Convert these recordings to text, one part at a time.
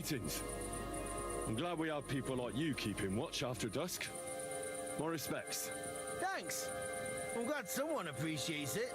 Greetings. I'm glad we have people like you keeping watch after dusk. My respects. Thanks. I'm glad someone appreciates it.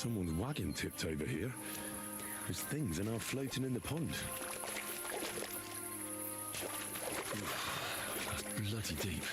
Someone's wagon tipped over here. His things are now floating in the pond. That's bloody deep.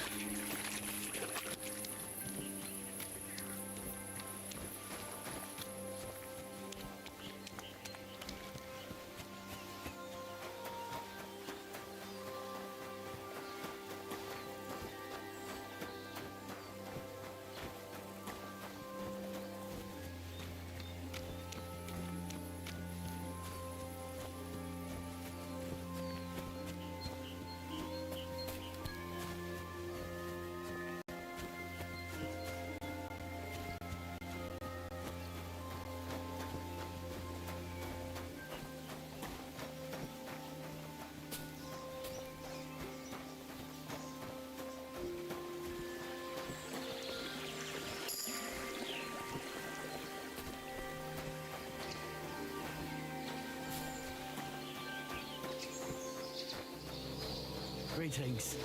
Greetings.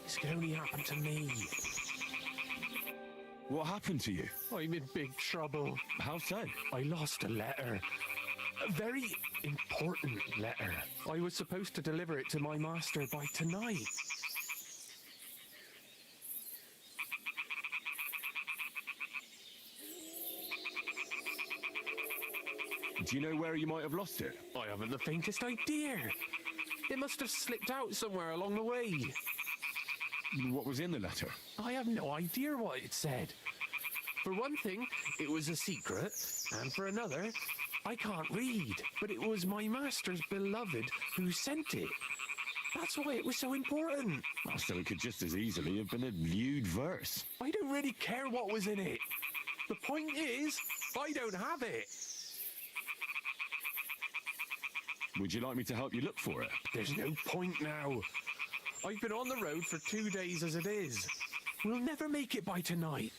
This could only happen to me. What happened to you? I'm in big trouble. How so? I lost a letter. A very important letter. I was supposed to deliver it to my master by tonight. Do you know where you might have lost it? I haven't the faintest idea. It must have slipped out somewhere along the way. What was in the letter? I have no idea what it said. For one thing, it was a secret, and for another, I can't read. But it was my master's beloved who sent it. That's why it was so important. So it could just as easily have been a lewd verse. I don't really care what was in it. The point is, I don't have it. Would you like me to help you look for it? There's no point now. I've been on the road for 2 days as it is. We'll never make it by tonight.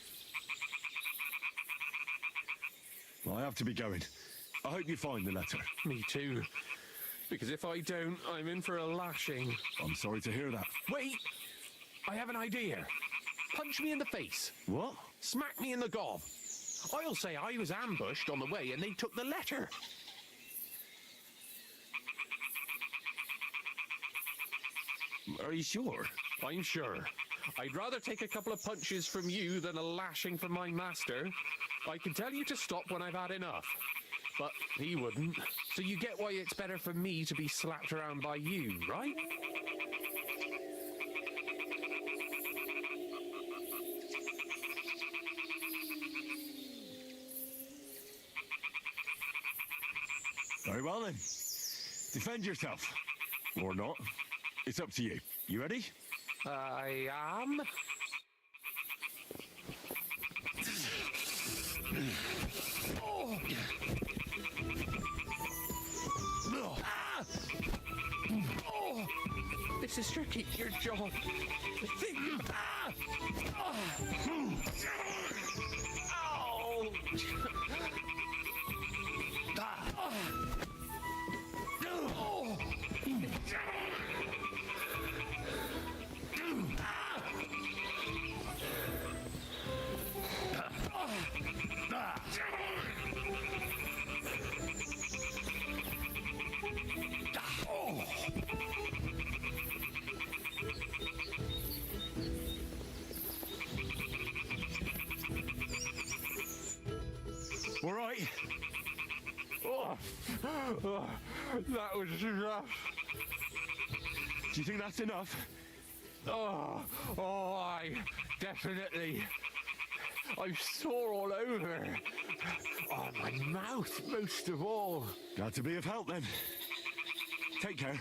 I have to be going. I hope you find the letter. Me too. Because if I don't, I'm in for a lashing. I'm sorry to hear that. Wait! I have an idea. Punch me in the face. What? Smack me in the gob. I'll say I was ambushed on the way and they took the letter. Are you sure? I'm sure. I'd rather take a couple of punches from you than a lashing from my master. I can tell you to stop when I've had enough. But he wouldn't. So you get why it's better for me to be slapped around by you, right? Very well then. Defend yourself. Or not. It's up to you. You ready? I am. Oh. Ah. Oh. This is tricky. Your jaw. Think. Ah. Oh. Ow. Ah. Oh. All right. Oh, that was rough. Do you think that's enough? Oh, I definitely. I'm sore all over. Oh, my mouth, most of all. Glad to be of help then. Take care.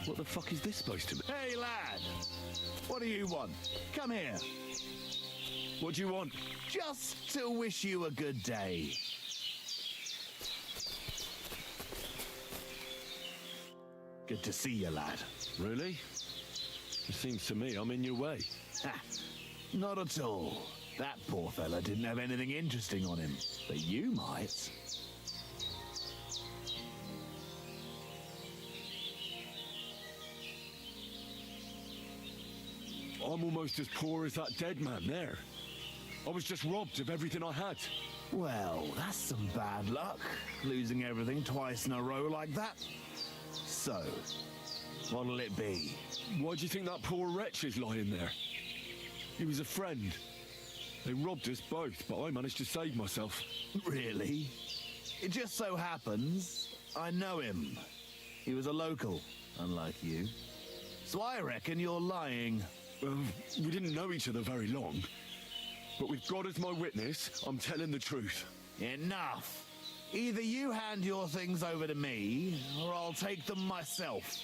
What the fuck is this supposed to be? Hey, lad! What do you want? Come here. What do you want? Just to wish you a good day. Good to see you, lad. Really? It seems to me I'm in your way. Ha, not at all. That poor fella didn't have anything interesting on him, but you might. I'm almost as poor as that dead man there. I was just robbed of everything I had. Well, that's some bad luck, losing everything twice in a row like that. So, what'll it be? Why do you think that poor wretch is lying there? He was a friend. They robbed us both, but I managed to save myself. Really? It just so happens I know him. He was a local, unlike you. So I reckon you're lying. We didn't know each other very long. But with God as my witness, I'm telling the truth. Enough! Either you hand your things over to me, or I'll take them myself.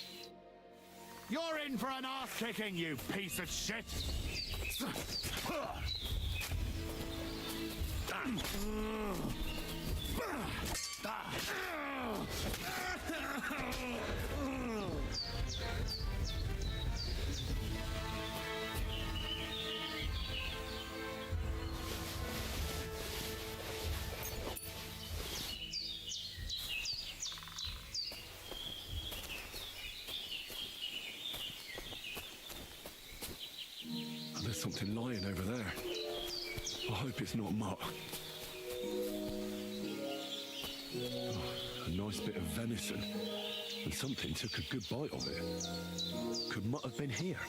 You're in for an ass-kicking, you piece of shit! There's something lying over there. I hope it's not mutt. Oh, a nice bit of venison. And something took a good bite of it. Could mutt have been here?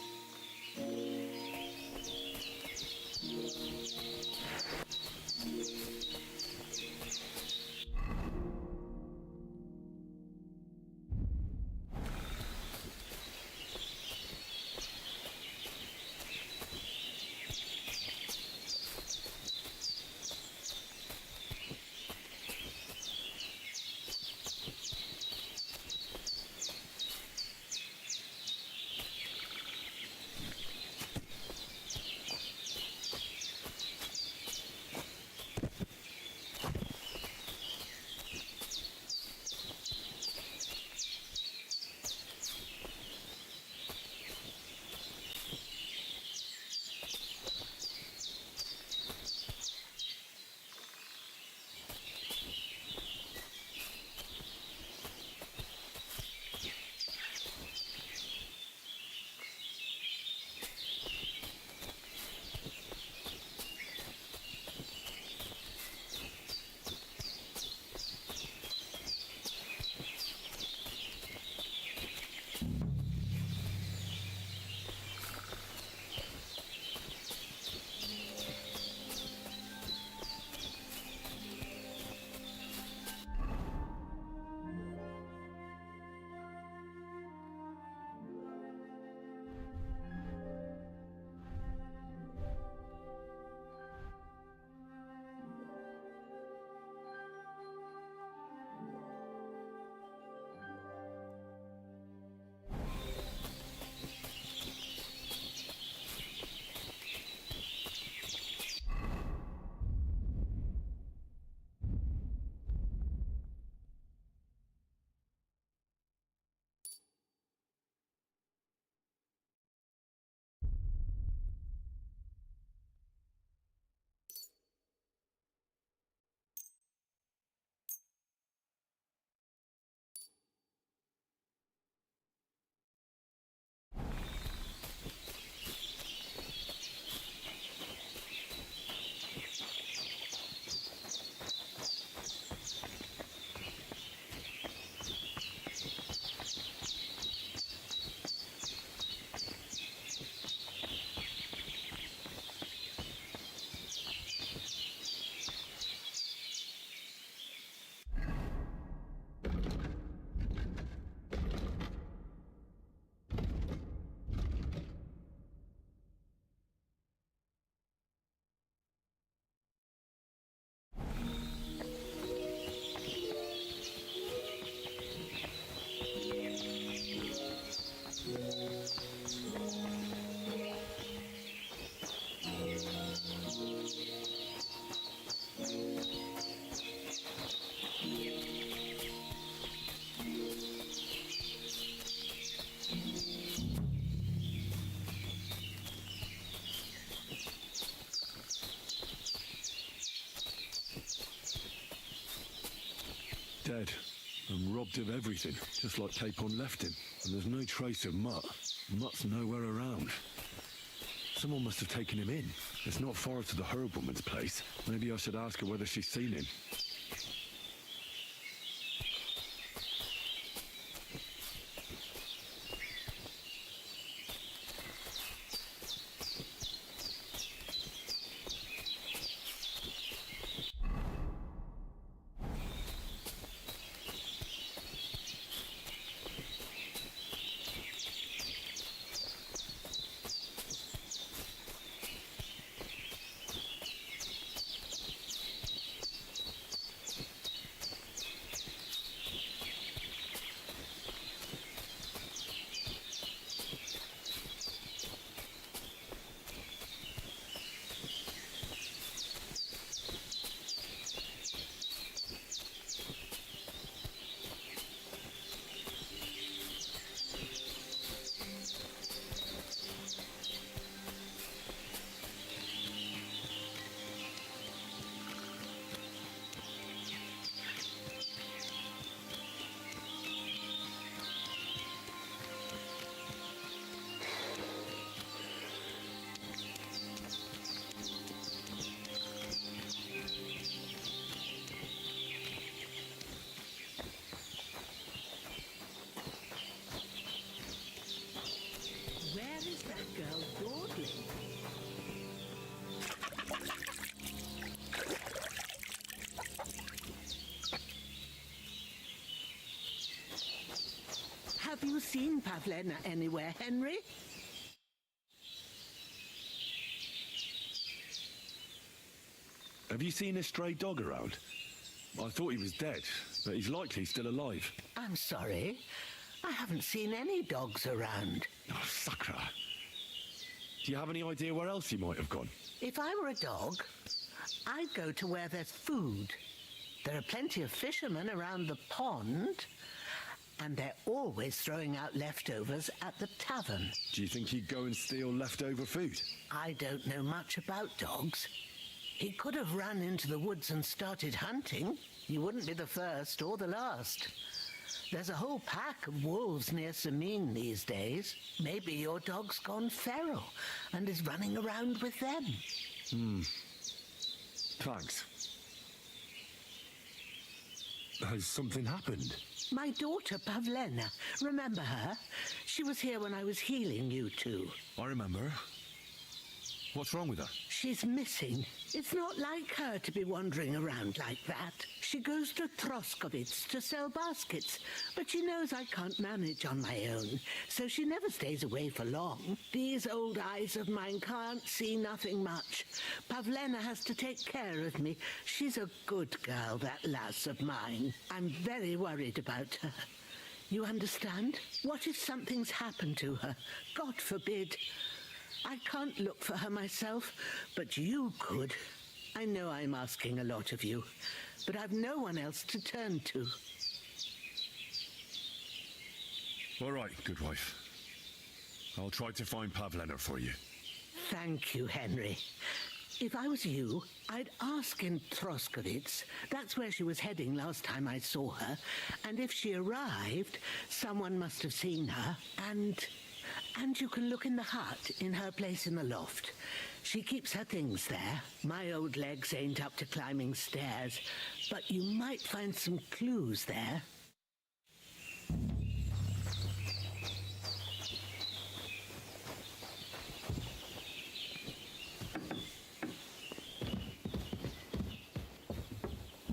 Dead and robbed of everything, just like Capon left him. And there's no trace of Mutt. Mutt's nowhere around. Someone must have taken him in. It's not far to the herb woman's place. Maybe I should ask her whether she's seen him. Have you seen Pavlena anywhere, Henry? Have you seen a stray dog around? I thought he was dead, but he's likely still alive. I'm sorry. I haven't seen any dogs around. Oh, Sakra. Do you have any idea where else he might have gone? If I were a dog, I'd go to where there's food. There are plenty of fishermen around the pond, and they're always throwing out leftovers at the tavern. Do you think he'd go and steal leftover food? I don't know much about dogs. He could have run into the woods and started hunting. He wouldn't be the first or the last. There's a whole pack of wolves near Sameen these days. Maybe your dog's gone feral and is running around with them. Thanks. Has something happened? My daughter, Pavlena. Remember her? She was here when I was healing you two. I remember. What's wrong with her? She's missing. It's not like her to be wandering around like that. She goes to Troskovitz to sell baskets, but she knows I can't manage on my own, so she never stays away for long. These old eyes of mine can't see nothing much. Pavlena has to take care of me. She's a good girl, that lass of mine. I'm very worried about her. You understand? What if something's happened to her? God forbid. I can't look for her myself, but you could. I know I'm asking a lot of you, but I've no one else to turn to. All right, good wife. I'll try to find Pavlena for you. Thank you, Henry. If I was you, I'd ask in Troskovitz. That's where she was heading last time I saw her. And if she arrived, someone must have seen her. And you can look in the hut in her place in the loft. She keeps her things there. My old legs ain't up to climbing stairs, but you might find some clues there.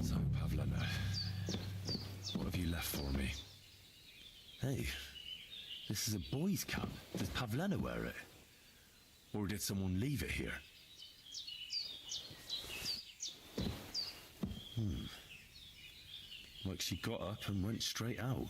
So, Pavlena, what have you left for me? Hey, this is a boy's cap. Does Pavlena wear it? Or did someone leave it here? Like she got up and went straight out.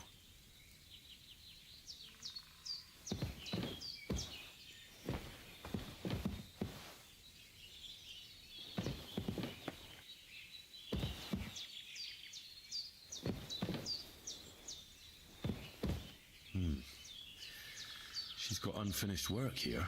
She's got unfinished work here.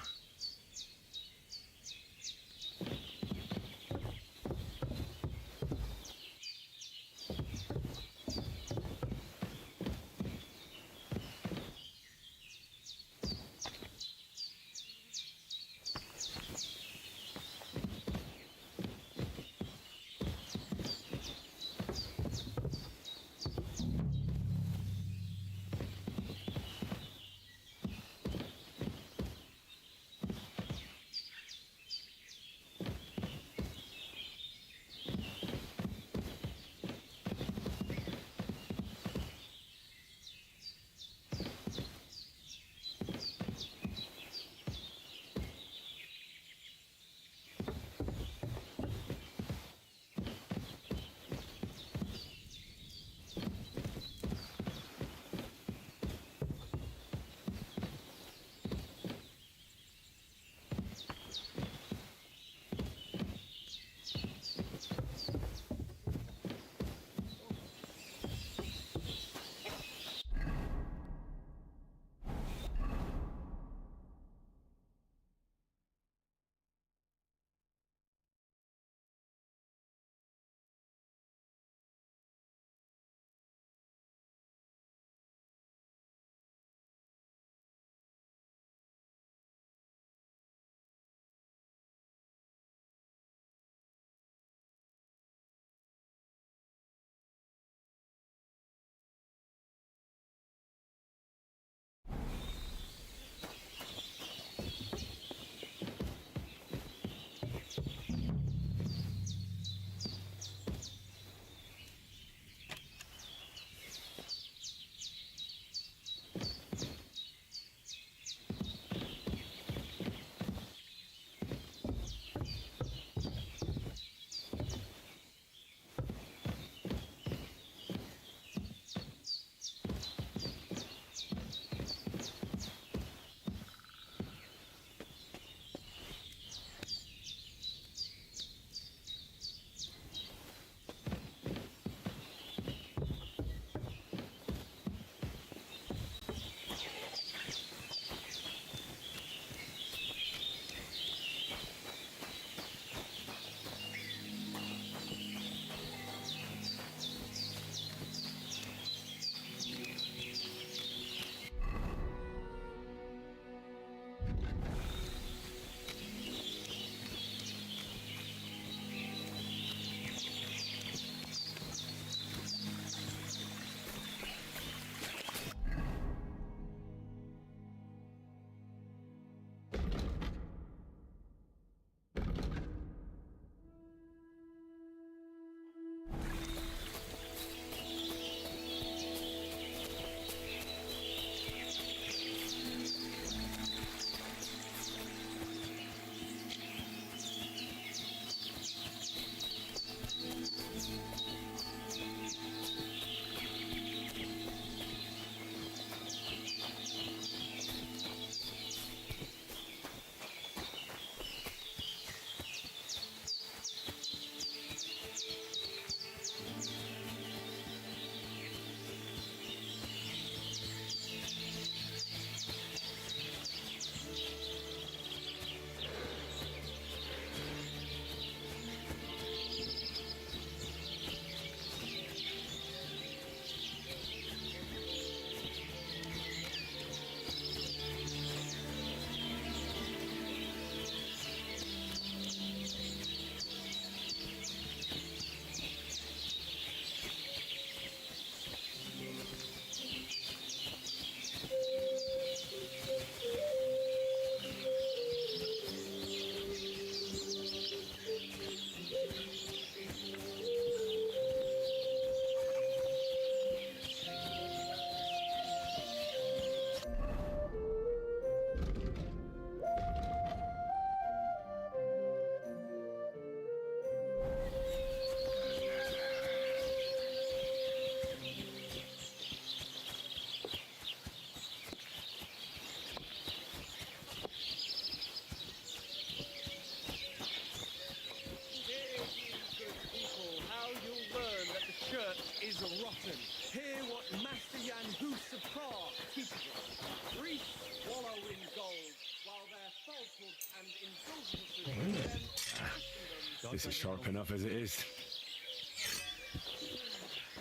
This is sharp enough as it is.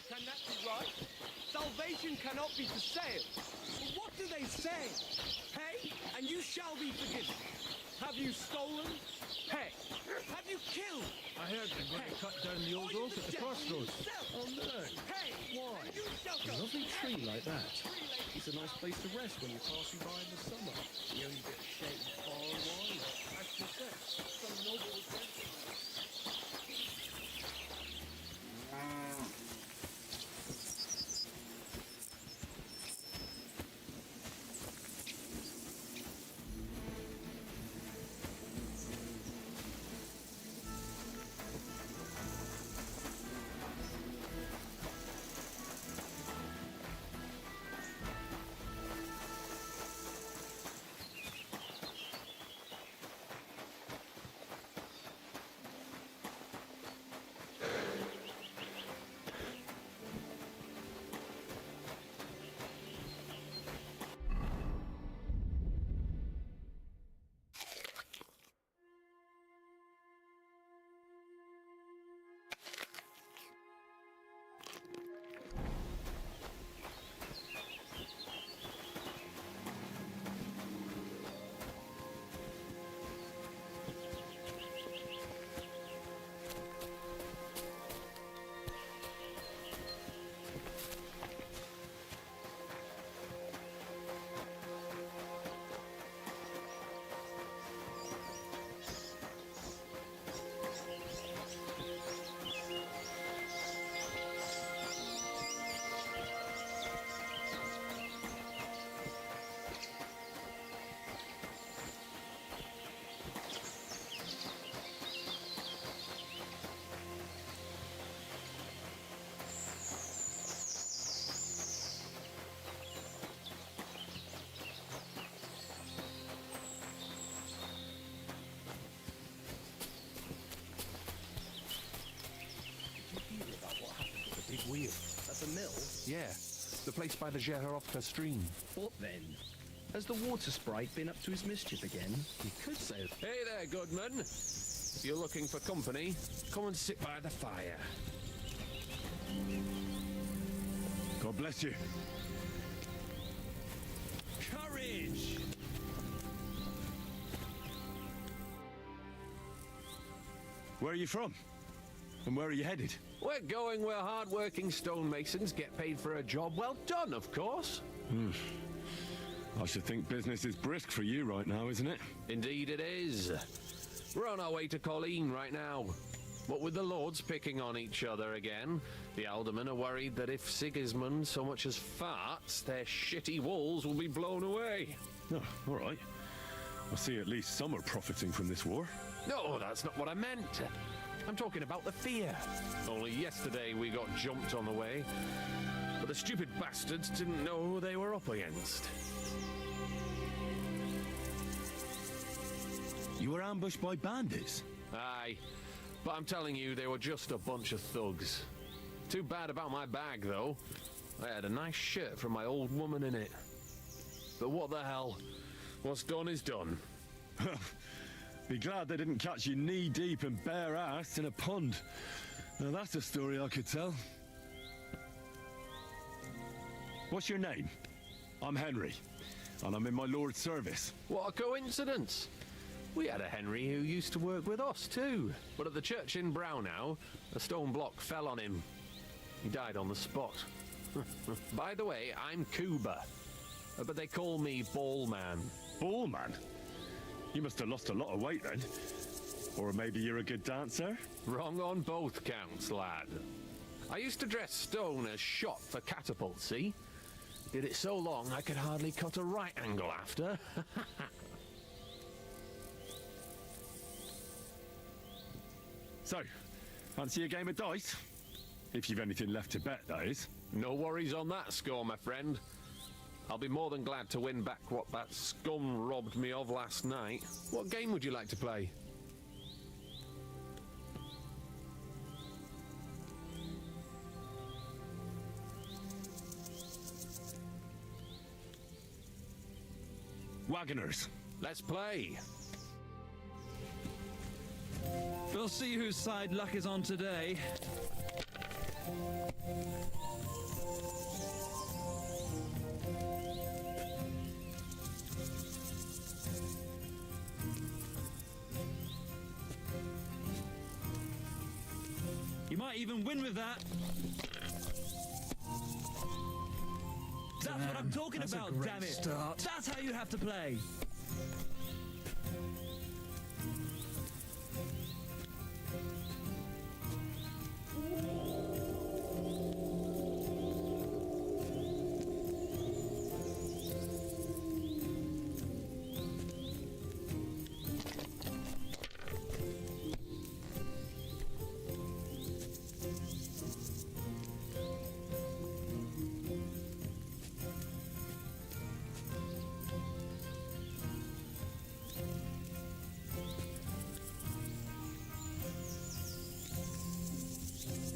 Can that be right? Salvation cannot be for sale. But what do they say? Pay, and you shall be forgiven. Have you stolen? Pay. Have you killed? I heard they're going to cut down the old oak at the crossroads. Oh no. Pay. Why? And you shall A go. lovely tree like that. It's a nice place to rest when you're passing by in the summer. The only bit of shade far and wide. As she said, some noble adventure. Big wheel. That's a mill. Yeah, the place by the Jehorovka stream. What then? Has the water sprite been up to his mischief again? You could say. Hey there, Goodman. If you're looking for company, come and sit by the fire. God bless you. Courage! Where are you from? And where are you headed? We're going where hard-working stonemasons get paid for a job well done, of course. I should think business is brisk for you right now, isn't it? Indeed it is. We're on our way to Colleen right now. But with the lords picking on each other again, the aldermen are worried that if Sigismund so much as farts, their shitty walls will be blown away. Oh, all right. I see at least some are profiting from this war. No, that's not what I meant. I'm talking about the fear. Only yesterday we got jumped on the way. But the stupid bastards didn't know who they were up against. You were ambushed by bandits? Aye, but I'm telling you, they were just a bunch of thugs. Too bad about my bag, though. I had a nice shirt from my old woman in it. But what the hell? What's done is done. Be glad they didn't catch you knee-deep and bare-assed in a pond. Now that's a story I could tell. What's your name? I'm Henry, and I'm in my lord's service. What a coincidence. We had a Henry who used to work with us, too. But at the church in Brownhow, a stone block fell on him. He died on the spot. By the way, I'm Cuba, but they call me Ballman. Ballman? You must have lost a lot of weight then. Or maybe you're a good dancer? Wrong on both counts, lad. I used to dress stone as shot for catapult, see? Did it so long I could hardly cut a right angle after. So, fancy a game of dice? If you've anything left to bet, that is. No worries on that score, my friend. I'll be more than glad to win back what that scum robbed me of last night. What game would you like to play? Wagoners. Let's play. We'll see whose side luck is on today. You might even win with that. That's what I'm talking that's a about, great damn it. start. That's how you have to play.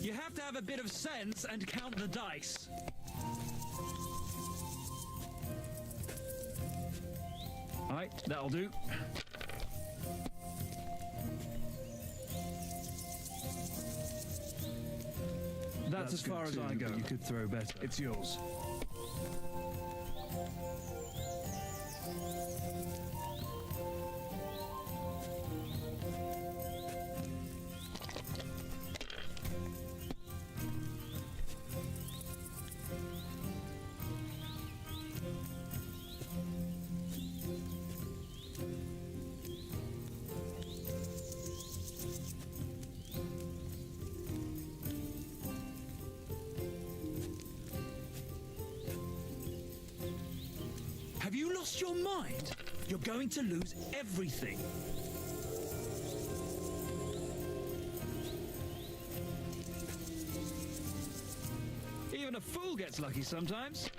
You have to have a bit of sense and count the dice. Alright, that'll do. That's as far as I go. You could throw better. It's yours. Have you lost your mind? You're going to lose everything. Even a fool gets lucky sometimes.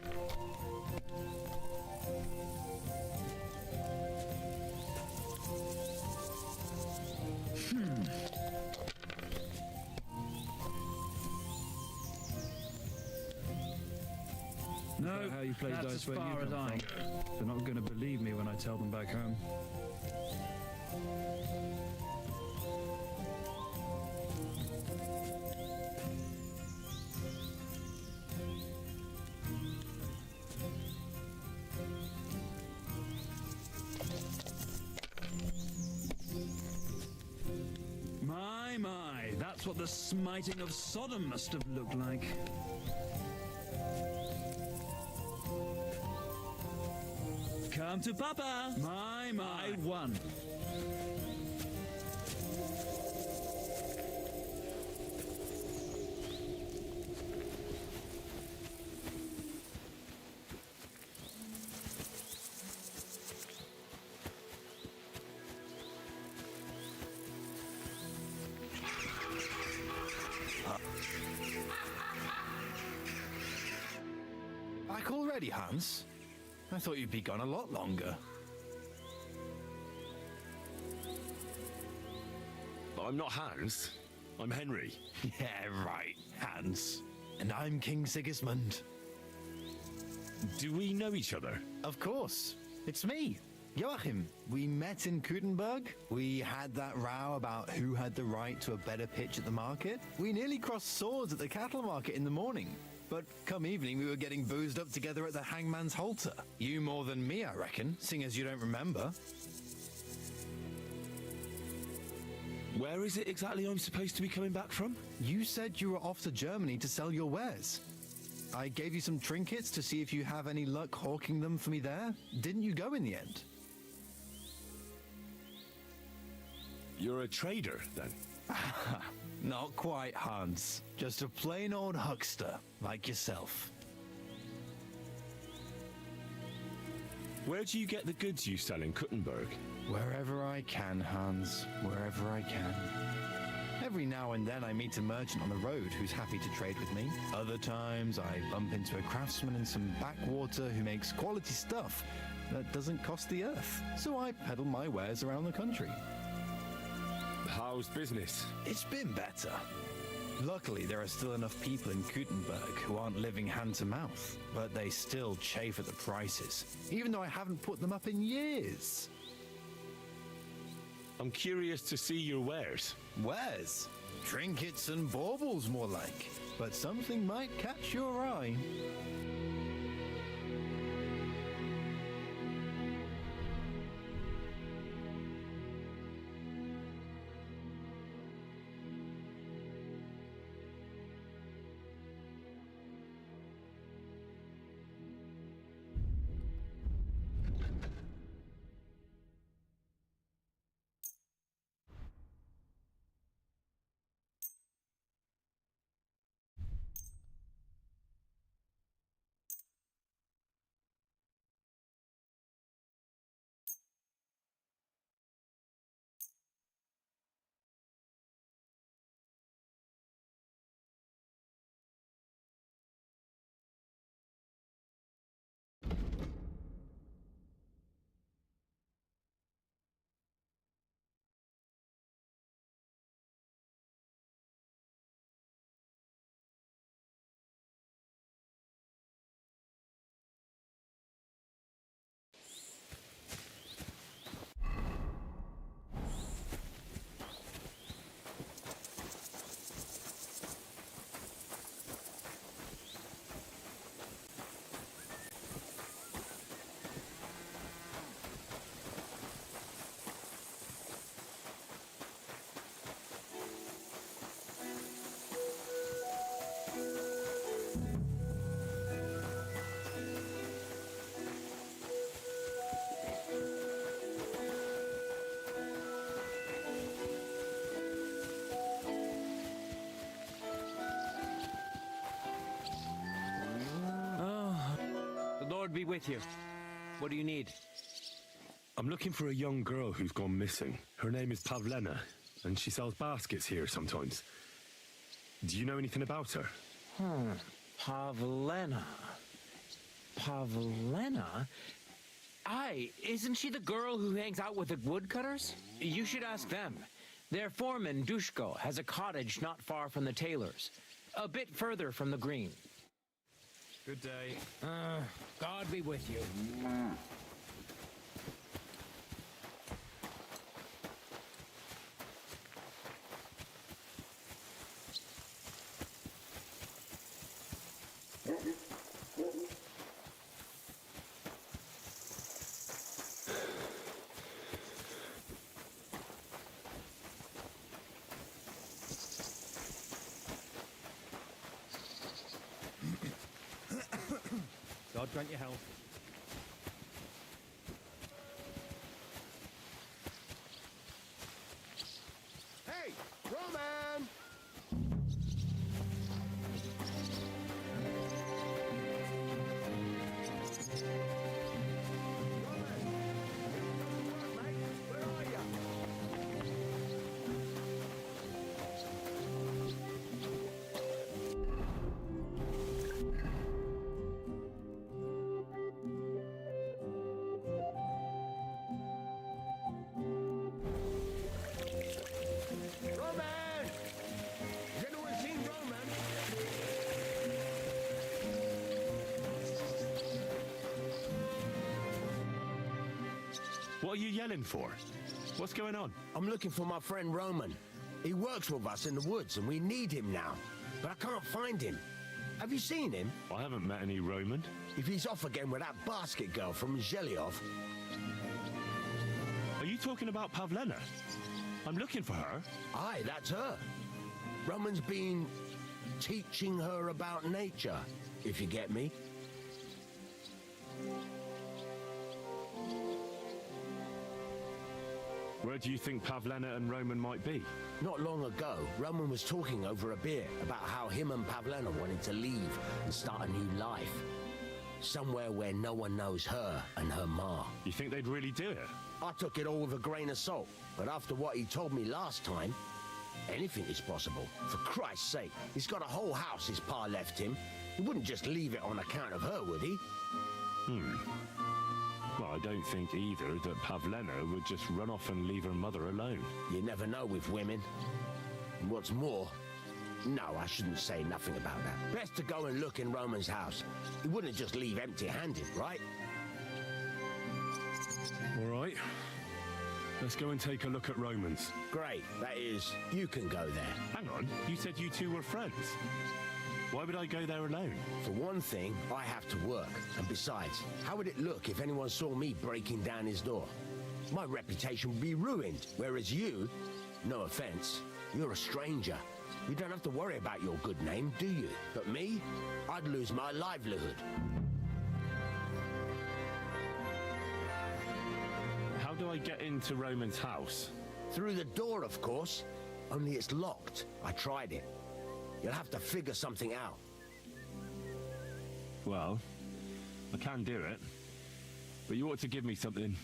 No, How you play that's dice as where you far as come I from. go. They're not going to believe me when I tell them back home. My, that's what the smiting of Sodom must have looked like. Come to Papa! My, I won. Back already, Hans? I thought you'd be gone a lot longer. I'm not Hans. I'm Henry. Yeah, right, Hans. And I'm King Sigismund. Do we know each other? Of course. It's me, Joachim. We met in Gutenberg. We had that row about who had the right to a better pitch at the market. We nearly crossed swords at the cattle market in the morning. But come evening, we were getting boozed up together at the hangman's halter. You more than me, I reckon, seeing as you don't remember. Where is it exactly I'm supposed to be coming back from? You said you were off to Germany to sell your wares. I gave you some trinkets to see if you have any luck hawking them for me there. Didn't you go in the end? You're a trader, then? Not quite, Hans. Just a plain old huckster, like yourself. Where do you get the goods you sell in Kuttenberg? Wherever I can, Hans. Wherever I can. Every now and then I meet a merchant on the road who's happy to trade with me. Other times I bump into a craftsman in some backwater who makes quality stuff that doesn't cost the earth. So I peddle my wares around the country. How's business? It's been better. Luckily, there are still enough people in Gutenberg who aren't living hand to mouth, but they still chafe at the prices, even though I haven't put them up in years. I'm curious to see your wares. Wares? Trinkets and baubles, more like. But something might catch your eye. The Lord be with you. What do you need? I'm looking for a young girl who's gone missing. Her name is Pavlena, and she sells baskets here sometimes. Do you know anything about her? Pavlena. Pavlena? Aye, isn't she the girl who hangs out with the woodcutters? You should ask them. Their foreman, Dushko, has a cottage not far from the tailor's, a bit further from the green. Good day. God be with you. God grant you health. Hey, Roman! Where are you? Roman! Has anyone seen Roman? What are you yelling for? What's going on? I'm looking for my friend Roman. He works with us in the woods and we need him now. But I can't find him. Have you seen him? I haven't met any Roman. If he's off again with that basket girl from Zhelyov. Are you talking about Pavlena? I'm looking for her. Aye, that's her. Roman's been teaching her about nature, if you get me. Where do you think Pavlena and Roman might be? Not long ago, Roman was talking over a beer about how him and Pavlena wanted to leave and start a new life. Somewhere where no one knows her and her ma. You think they'd really do it? I took it all with a grain of salt, but after what he told me last time, anything is possible. For Christ's sake, he's got a whole house his pa left him. He wouldn't just leave it on account of her, would he? Well, I don't think either that Pavlena would just run off and leave her mother alone. You never know with women. And what's more, no, I shouldn't say nothing about that. Best to go and look in Roman's house. He wouldn't just leave empty-handed, right? All right. Let's go and take a look at Romans. Great. That is, you can go there. Hang on, you said you two were friends. Why would I go there alone? For one thing, I have to work. And besides, how would it look if anyone saw me breaking down his door? My reputation would be ruined, whereas you, no offense, you're a stranger. You don't have to worry about your good name, do you? But me, I'd lose my livelihood. How do I get into Roman's house? Through the door, of course. Only it's locked. I tried it. You'll have to figure something out. Well, I can do it. But you ought to give me something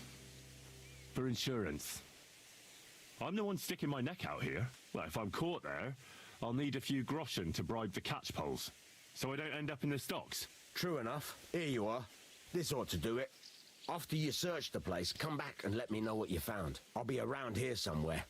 for insurance. I'm the one sticking my neck out here. Well, if I'm caught there, I'll need a few groschen to bribe the catchpoles, so I don't end up in the stocks. True enough. Here you are. This ought to do it. After you search the place, come back and let me know what you found. I'll be around here somewhere.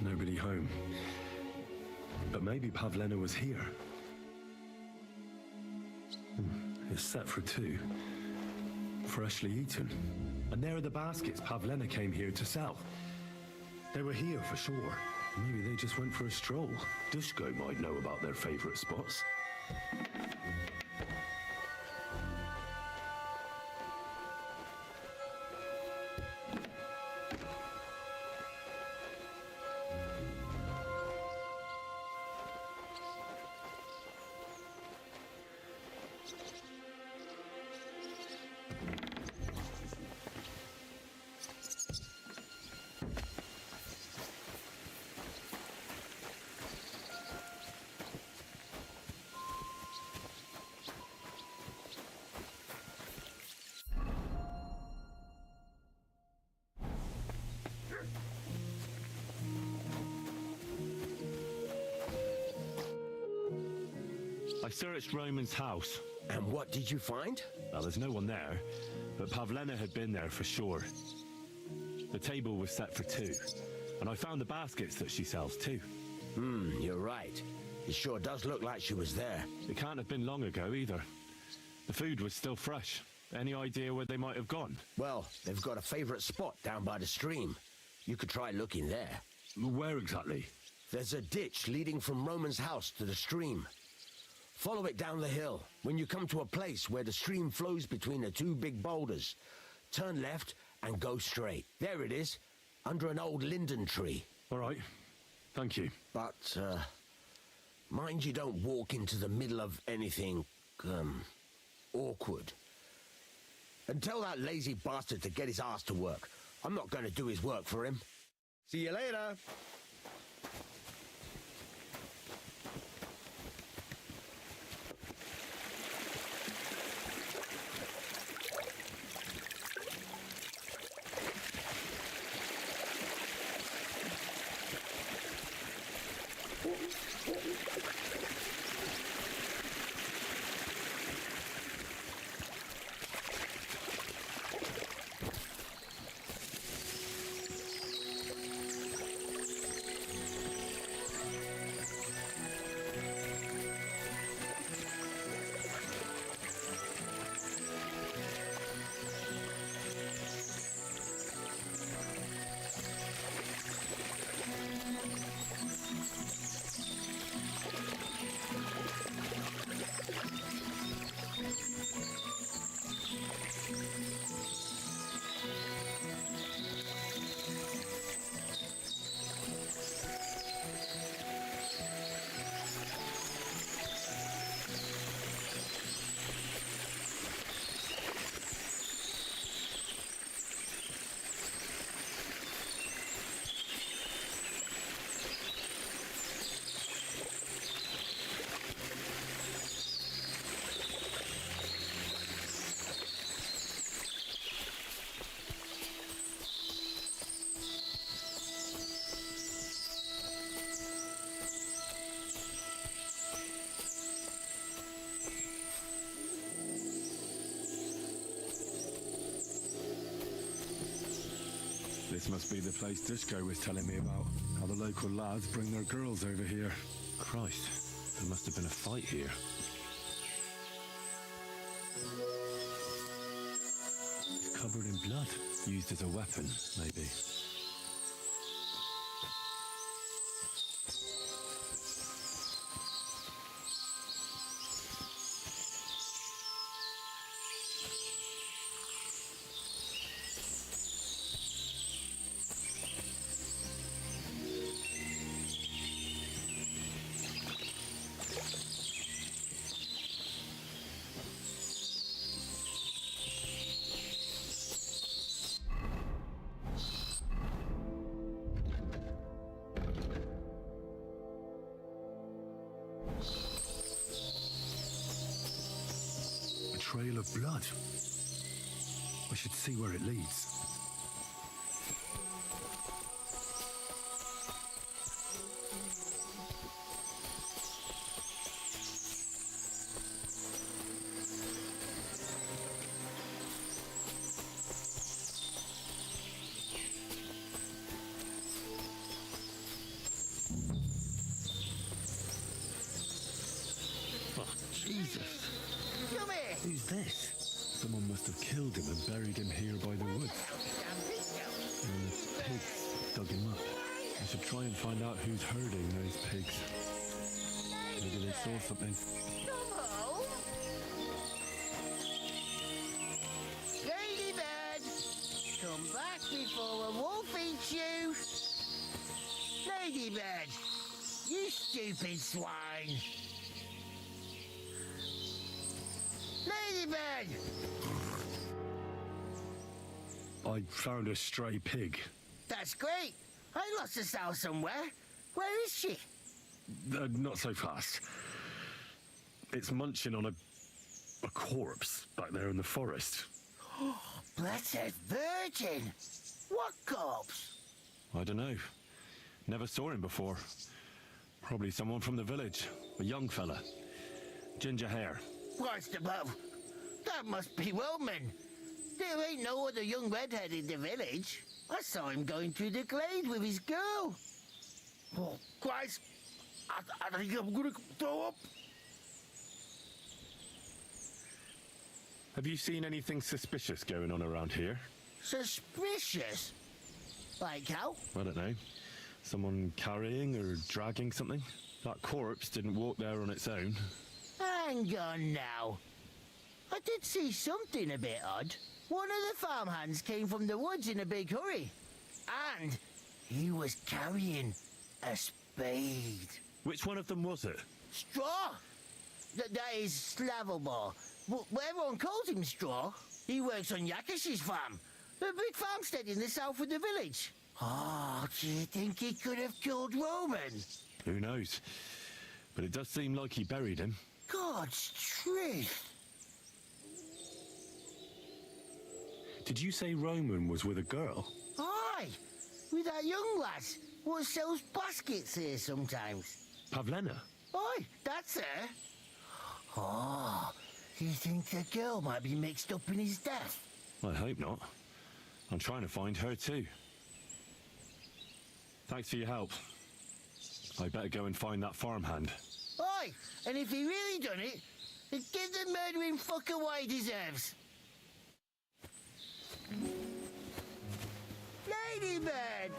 Nobody home. But maybe Pavlena was here. It's set for 2. Freshly eaten. And there are the baskets Pavlena came here to sell. They were here for sure. Maybe they just went for a stroll. Dushko might know about their favorite spots. I searched Roman's house. And what did you find? Well, there's no one there, but Pavlena had been there for sure. The table was set for 2, and I found the baskets that she sells too. You're right. It sure does look like she was there. It can't have been long ago either. The food was still fresh. Any idea where they might have gone? Well, they've got a favorite spot down by the stream. You could try looking there. Where exactly? There's a ditch leading from Roman's house to the stream. Follow it down the hill. When you come to a place where the stream flows between the 2 big boulders, turn left and go straight. There it is, under an old linden tree. All right. Thank you. But, mind you don't walk into the middle of anything, awkward. And tell that lazy bastard to get his ass to work. I'm not going to do his work for him. See you later. This must be the place Disco was telling me about. How the local lads bring their girls over here. Christ, there must have been a fight here. It's covered in blood. Used as a weapon, maybe. A trail of blood. I should see where it leads. Oh, Jesus. Come here! Who's this? Someone must have killed him and buried him here by the woods. And the pigs dug him up. I should try and find out who's herding those pigs. Maybe they saw something. Come home! Ladybird! Come back before a wolf eats you! Ladybird! You stupid swine! Ladybird! I found a stray pig. That's great! I lost a sow somewhere. Where is she? Not so fast. It's munching on a corpse back there in the forest. Blessed Virgin! What corpse? I don't know. Never saw him before. Probably someone from the village. A young fella. Ginger hair. Christ above! That must be Roman. There ain't no other young redhead in the village. I saw him going through the glade with his girl. Oh, Christ! I think I'm gonna throw up. Have you seen anything suspicious going on around here? Suspicious? Like how? I don't know. Someone carrying or dragging something? That corpse didn't walk there on its own. Hang on now. I did see something a bit odd. One of the farmhands came from the woods in a big hurry. And he was carrying a spade. Which one of them was it? Straw? That is Slavobor. But everyone calls him Straw. He works on Yakish's farm. A big farmstead in the south of the village. Oh, do you think he could have killed Roman? Who knows? But it does seem like he buried him. God's truth. Did you say Roman was with a girl? Aye, with that young lad what sells baskets here sometimes. Pavlena? Aye, that's her. Oh, you think the girl might be mixed up in his death? I hope not. I'm trying to find her too. Thanks for your help. I better go and find that farmhand. Aye, and if he really done it, then give the murdering fucker what he deserves. Ladybird!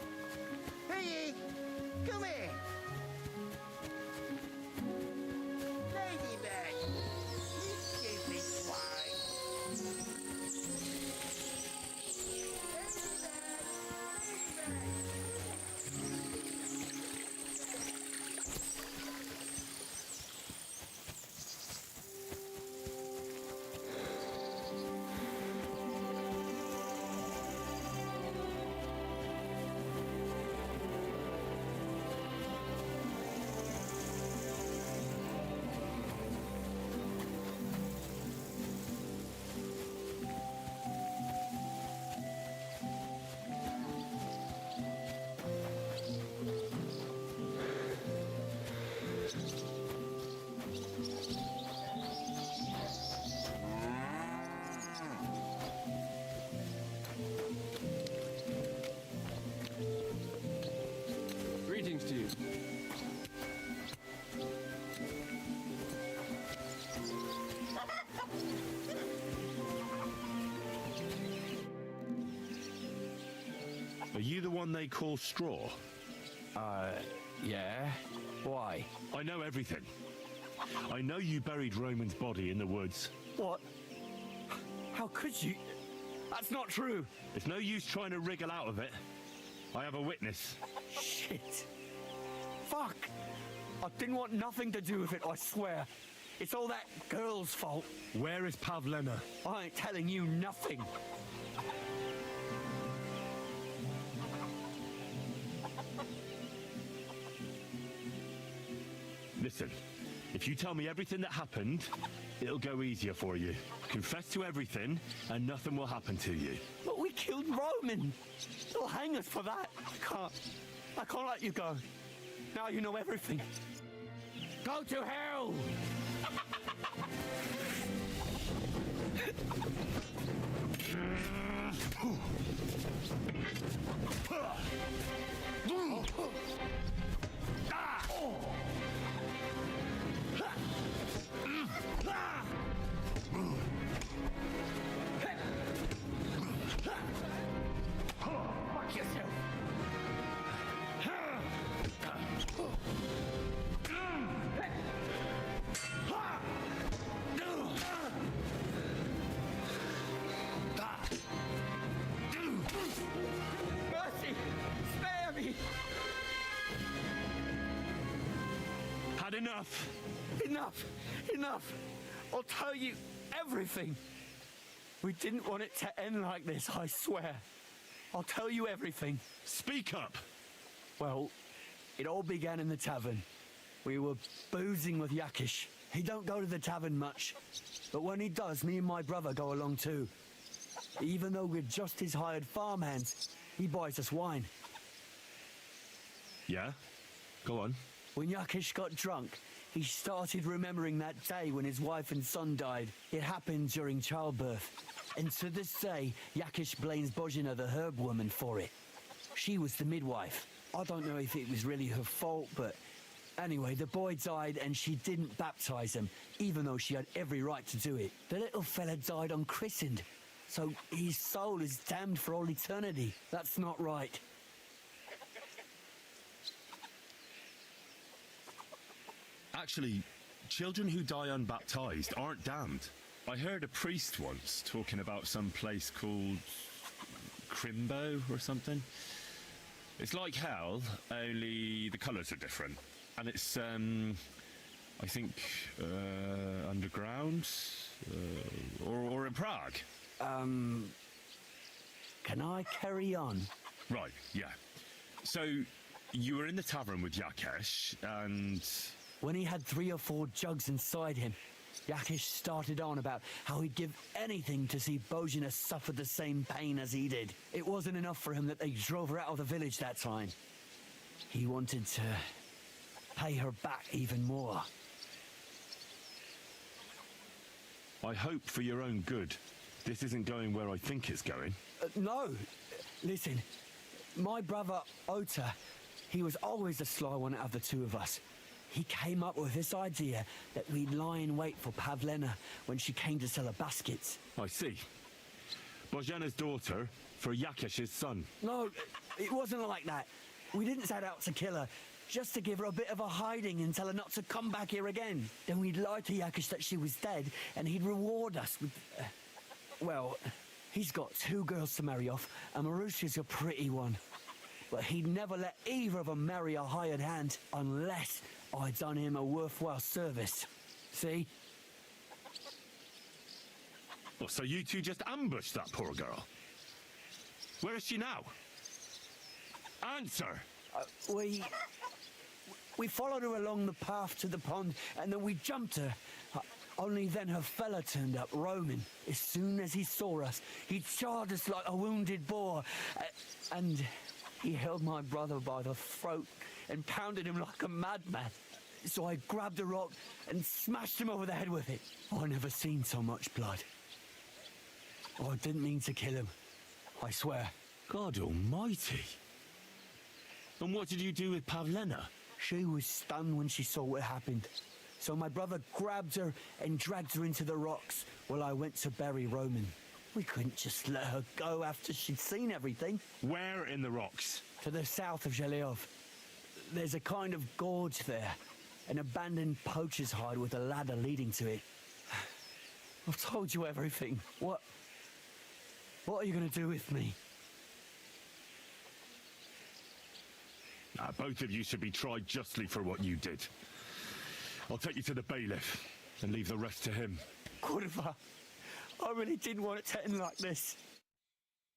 Hey, come here! Ladybird! You stupid swine! Are you the one they call Straw? Yeah? Why? I know everything. I know you buried Roman's body in the woods. What? How could you? That's not true. It's no use trying to wriggle out of it. I have a witness. Shit. Fuck. I didn't want nothing to do with it, I swear. It's all that girl's fault. Where is Pavlena? I ain't telling you nothing. Listen, if you tell me everything that happened, it'll go easier for you. Confess to everything, and nothing will happen to you. But we killed Roman. They'll hang us for that. I can't let you go. Now you know everything. Go to hell! Fuck yourself. Mercy! Spare me! Had enough. Enough! Enough! I'll tell you everything. We didn't want it to end like this, I swear. I'll tell you everything. Speak up. Well, it all began in the tavern. We were boozing with Yakish. He don't go to the tavern much, but when he does, me and my brother go along too. Even though we're just his hired farmhands, he buys us wine. Yeah? Go on. When Yakish got drunk, he started remembering that day when his wife and son died. It happened during childbirth. And to this day, Yakish blames Bozhina, the herb woman, for it. She was the midwife. I don't know if it was really her fault, but anyway, the boy died and she didn't baptize him, even though she had every right to do it. The little fella died unchristened, so his soul is damned for all eternity. That's not right. Actually, children who die unbaptized aren't damned. I heard a priest once talking about some place called Crimbo or something. It's like hell, only the colours are different. And it's, I think, underground? Or in Prague. Can I carry on? Right, yeah. So, you were in the tavern with Yakesh, and... When he had 3 or 4 jugs inside him, Yakish started on about how he'd give anything to see Bozhina suffer the same pain as he did. It wasn't enough for him that they drove her out of the village that time. He wanted to pay her back even more. I hope for your own good this isn't going where I think it's going. No. Listen, my brother Ota, he was always the sly one out of the two of us. He came up with this idea that we'd lie in wait for Pavlena when she came to sell her baskets. I see. Bozhana's daughter for Yakesh's son. No, it wasn't like that. We didn't set out to kill her, just to give her a bit of a hiding and tell her not to come back here again. Then we'd lie to Yakish that she was dead, and he'd reward us with... well, he's got 2 girls to marry off, and Marusha's a pretty one. But he'd never let either of them marry a hired hand unless I'd done him a worthwhile service. See? Well, so you two just ambushed that poor girl? Where is she now? Answer! We followed her along the path to the pond, and then we jumped her. Only then her fella turned up, Roman. As soon as he saw us, he charged us like a wounded boar. And he held my brother by the throat and pounded him like a madman. So I grabbed a rock and smashed him over the head with it. I never seen so much blood. I didn't mean to kill him, I swear. God almighty. And what did you do with Pavlena? She was stunned when she saw what happened. So my brother grabbed her and dragged her into the rocks while I went to bury Roman. We couldn't just let her go after she'd seen everything. Where in the rocks? To the south of Zheleov. There's a kind of gorge there. An abandoned poacher's hide with a ladder leading to it. I've told you everything. What are you going to do with me? Both of you should be tried justly for what you did. I'll take you to the bailiff and leave the rest to him. Kurva, I really didn't want it to end like this.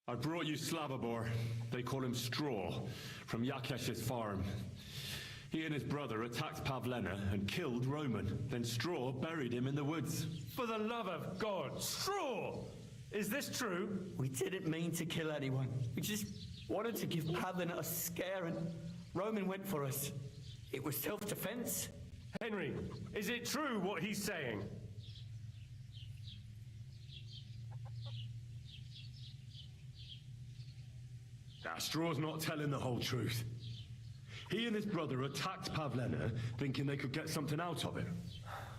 I brought you Slavobor. They call him Straw, from Yakesh's farm. He and his brother attacked Pavlena and killed Roman. Then Straw buried him in the woods. For the love of God, Straw! Is this true? We didn't mean to kill anyone. We just wanted to give Pavlena a scare, and Roman went for us. It was self-defense. Henry, is it true what he's saying? Straw's not telling the whole truth. He and his brother attacked Pavlena, thinking they could get something out of him.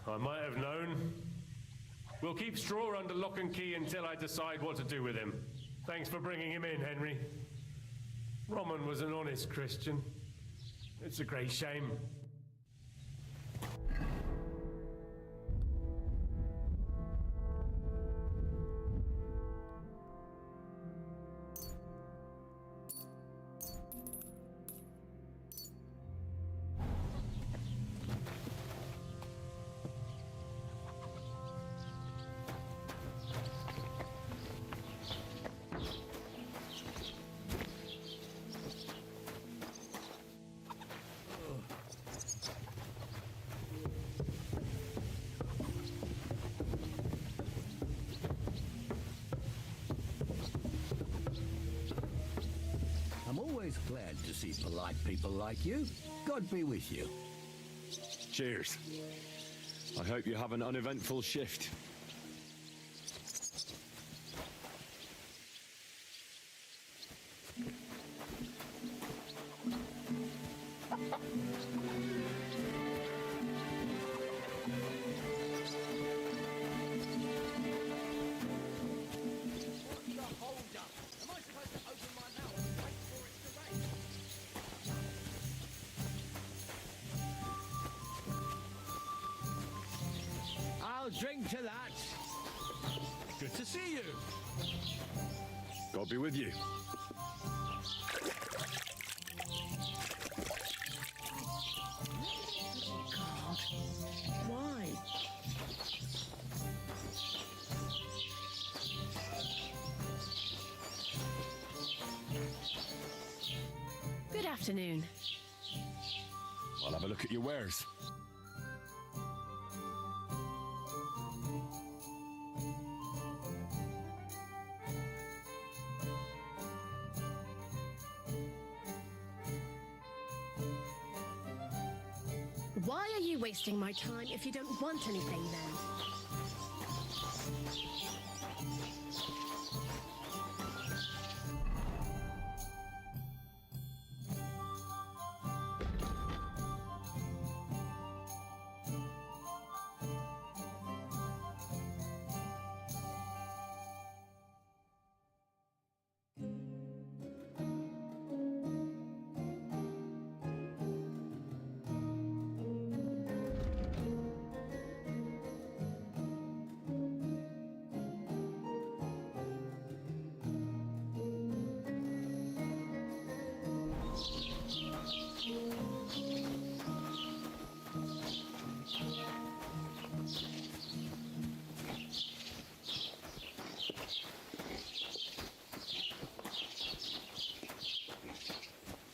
I might have known. We'll keep Straw under lock and key until I decide what to do with him. Thanks for bringing him in, Henry. Roman was an honest Christian. It's a great shame. I'm always glad to see polite people like you. God be with you. Cheers. I hope you have an uneventful shift. I'll drink to that. Good to see you. God be with you. God, why? Good afternoon. I'll have a look at your wares. Why are you wasting my time if you don't want anything then?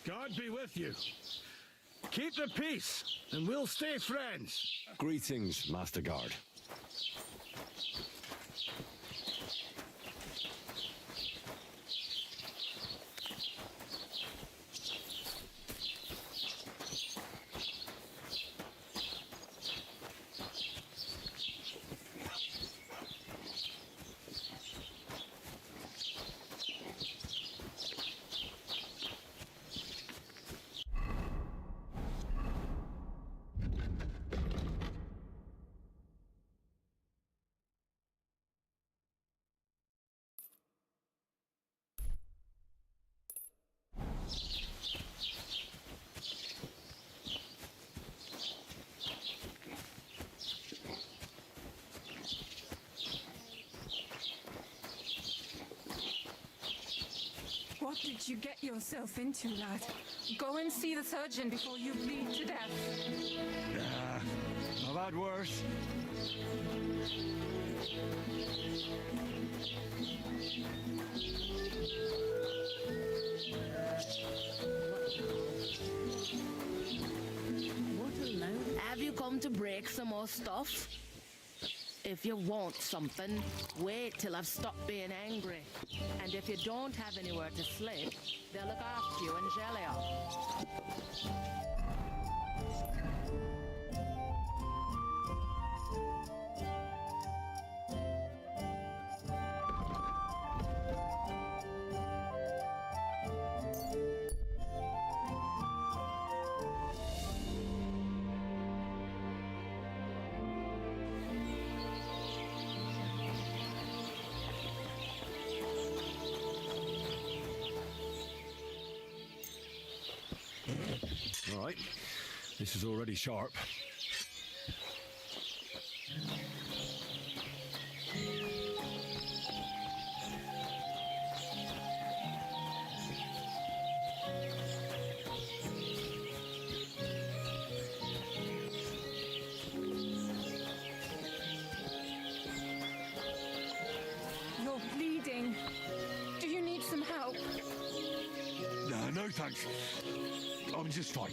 God be with you. Keep the peace, and we'll stay friends. Greetings, Master Guard. did you get yourself into, lad? Go and see the surgeon before you bleed to death. I've had worse. Have you come to break some more stuff? If you want something, wait till I've stopped being angry. And if you don't have anywhere to sleep, they'll look after you in Gelia. All right, this is already sharp. You're bleeding. Do you need some help? No, thanks. I'm just fine.